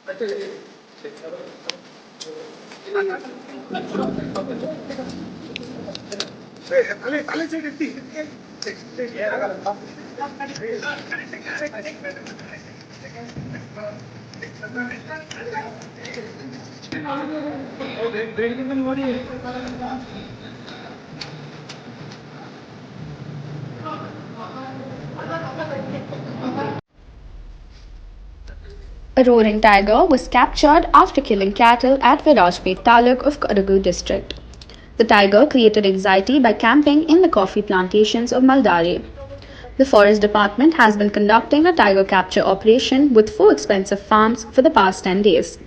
A roaring tiger was captured after killing cattle at Virajpet Taluk of Kodagu district. The tiger created anxiety by camping in the coffee plantations of Maldare. The forest department has been conducting a tiger capture operation with 4 expensive farms for the past 10 days.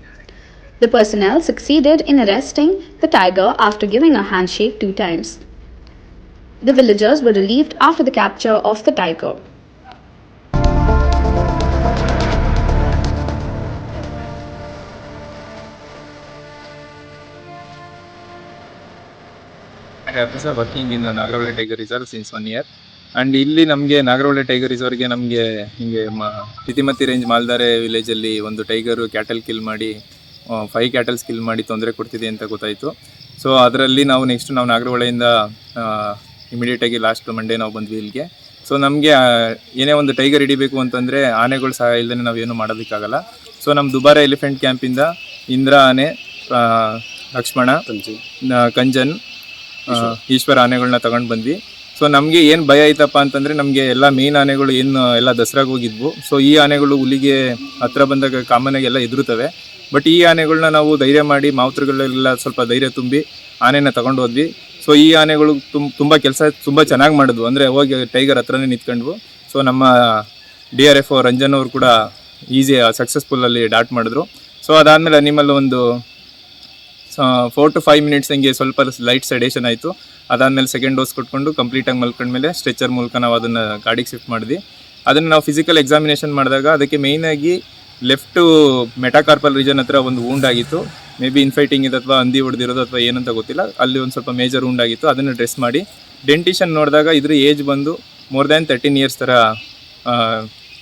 The personnel succeeded in arresting the tiger after giving a handshake 2 times. The villagers were relieved after the capture of the tiger. I have been working in the Nagarhole Tiger Reserve since 1 year. And ಇಲ್ಲಿ ನಮಗೆ Nagarahole tiger ರಿಸರ್ವ್ಗೆ ನಮಗೆ ಹಿಂಗೆ Titimathi range ಮಾಲ್ದಾರೆ ವಿಲೇಜಲ್ಲಿ ಒಂದು tiger cattle kill ಮಾಡಿ 5 cattles kill ಮಾಡಿ ತೊಂದರೆ ಕೊಡ್ತಿದೆ ಅಂತ ಗೊತ್ತಾಯಿತು. ಸೊ ಅದರಲ್ಲಿ ನಾವು ನೆಕ್ಸ್ಟ್ ನಾಗರಹೊಳೆಯಿಂದ ಇಮಿಡಿಯೇಟಾಗಿ ಲಾಸ್ಟ್ ಮಂಡೇ ನಾವು ಬಂದ್ವಿ ಇಲ್ಲಿಗೆ. ಸೊ ನಮಗೆ ಏನೇ ಒಂದು ಟೈಗರ್ ಹಿಡಿಬೇಕು ಅಂತಂದರೆ ಆನೆಗಳು ಸಹಾಯ ಇಲ್ಲದೇ ನಾವೇನು ಮಾಡೋದಕ್ಕಾಗಲ್ಲ. ಸೊ ನಮ್ಮ ದುಬಾರ ಎಲಿಫೆಂಟ್ ಕ್ಯಾಂಪಿಂದ ಇಂದ್ರಾ ಆನೆ, ಲಕ್ಷ್ಮಣ, ಕಂಜನ್, ಈಶ್ವರ ಆನೆಗಳನ್ನ ತಗೊಂಡು ಬಂದ್ವಿ. ಸೊ ನಮಗೆ ಏನು ಭಯ ಆಯ್ತಪ್ಪ ಅಂತಂದರೆ ನಮಗೆ ಎಲ್ಲ ಮೇನ್ ಆನೆಗಳು ಏನು ಎಲ್ಲ ದಸರಾಗೆ ಹೋಗಿದ್ವು. ಸೊ ಈ ಆನೆಗಳು ಹುಲಿಗೆ ಹತ್ರ ಬಂದಾಗ ಕಾಮನಾಗಿ ಎಲ್ಲ ಎದುರುತ್ತವೆ. ಬಟ್ ಈ ಆನೆಗಳನ್ನ ನಾವು ಧೈರ್ಯ ಮಾಡಿ ಮಾವುತರುಗಳೆಲ್ಲ ಸ್ವಲ್ಪ ಧೈರ್ಯ ತುಂಬಿ ಆನೆನ ತಗೊಂಡು ಹೋದ್ವಿ. ಸೊ ಈ ಆನೆಗಳು ತುಂಬ ಕೆಲಸ ತುಂಬ ಚೆನ್ನಾಗಿ ಮಾಡಿದ್ವು, ಅಂದರೆ ಹೋಗಿ ಟೈಗರ್ ಹತ್ರನೇ ನಿಂತ್ಕೊಂಡ್ವು. ಸೊ ನಮ್ಮ DRF ರಂಜನ್ ಅವರು ಕೂಡ ಈಸಿ ಸಕ್ಸಸ್ಫುಲ್ಲಲ್ಲಿ ಡಾಟ್ ಮಾಡಿದ್ರು. ಸೊ ಅದಾದಮೇಲೆ ಅನಿಮಲ್ ಒಂದು 4 to 5 ಮಿನಿಟ್ಸ್ ಹಂಗೆ ಸ್ವಲ್ಪ ಲೈಟ್ ಸೆಡೇಷನ್ ಆಯಿತು. ಅದಾದಮೇಲೆ ಸೆಕೆಂಡ್ ಡೋಸ್ ಕೊಟ್ಕೊಂಡು ಕಂಪ್ಲೀಟಾಗಿ ಮಲ್ಕೊಂಡ್ಮೇಲೆ ಸ್ಟ್ರೆಚರ್ ಮೂಲಕ ನಾವು ಅದನ್ನು ಗಾಡಿಗೆ ಶಿಫ್ಟ್ ಮಾಡಿದ್ವಿ. ಅದನ್ನು ನಾವು ಫಿಸಿಕಲ್ ಎಕ್ಸಾಮಿನೇಷನ್ ಮಾಡಿದಾಗ ಅದಕ್ಕೆ ಮೇಯ್ನಾಗಿ ಲೆಫ್ಟು ಮೆಟಾಕಾರ್ಪಲ್ ರೀಜನ್ ಹತ್ರ ಒಂದು ವೂಂಡ್ ಆಗಿತ್ತು. ಮೇ ಬಿ ಇನ್ಫೈಟಿಂಗ್ ಇದೆ ಅಥವಾ ಹಂದಿ ಹೊಡೆದಿರೋದು ಅಥವಾ ಏನಂತ ಗೊತ್ತಿಲ್ಲ, ಅಲ್ಲಿ ಒಂದು ಸ್ವಲ್ಪ ಮೇಜರ್ ವೂಂಡ್ ಆಗಿತ್ತು. ಅದನ್ನು ಡ್ರೆಸ್ ಮಾಡಿ ಡೆಂಟಿಷನ್ ನೋಡಿದಾಗ ಇದ್ರ ಏಜ್ ಬಂದು ಮೋರ್ ದ್ಯಾನ್ 13 ಇಯರ್ಸ್ ಥರ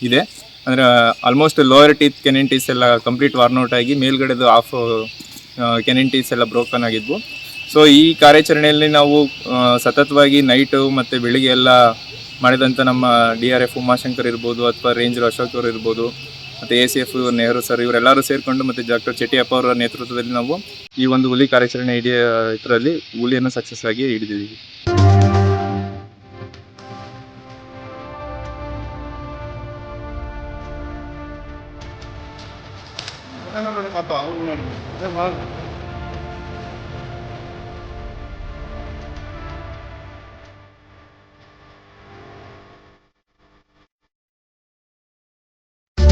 ಇದೆ. ಅಂದರೆ almost lower teeth canine teeth ಎಲ್ಲ ಕಂಪ್ಲೀಟ್ ವಾರ್ನೌಟ್ ಆಗಿ ಮೇಲ್ಗಡೆದು ಆಫ್ ಕೆನಿನ್ ಟೀಸ್ ಎಲ್ಲ ಬ್ರೋಕನ್ ಆಗಿದ್ವು. ಸೊ ಈ ಕಾರ್ಯಾಚರಣೆಯಲ್ಲಿ ನಾವು ಸತತವಾಗಿ ನೈಟು ಮತ್ತು ಬೆಳಿಗ್ಗೆ ಎಲ್ಲ ಮಾಡಿದಂಥ ನಮ್ಮ DRF ಉಮಾಶಂಕರ್ ಇರ್ಬೋದು ಅಥವಾ ರೇಂಜರ್ ಅಶೋಕ್ ಅವರು ಇರ್ಬೋದು ಮತ್ತು ACF ನೆಹರು ಸರ್ ಇವರೆಲ್ಲರೂ ಸೇರಿಕೊಂಡು ಮತ್ತು ಡಾಕ್ಟರ್ ಚೆಟ್ಟಿಯಪ್ಪ ಅವರ ನೇತೃತ್ವದಲ್ಲಿ ನಾವು ಈ ಒಂದು ಹುಲಿ ಕಾರ್ಯಾಚರಣೆ ಇದರಲ್ಲಿ ಹುಲಿಯನ್ನು ಸಕ್ಸಸ್ ಆಗಿ ಹಿಡಿದಿದ್ದೀವಿ.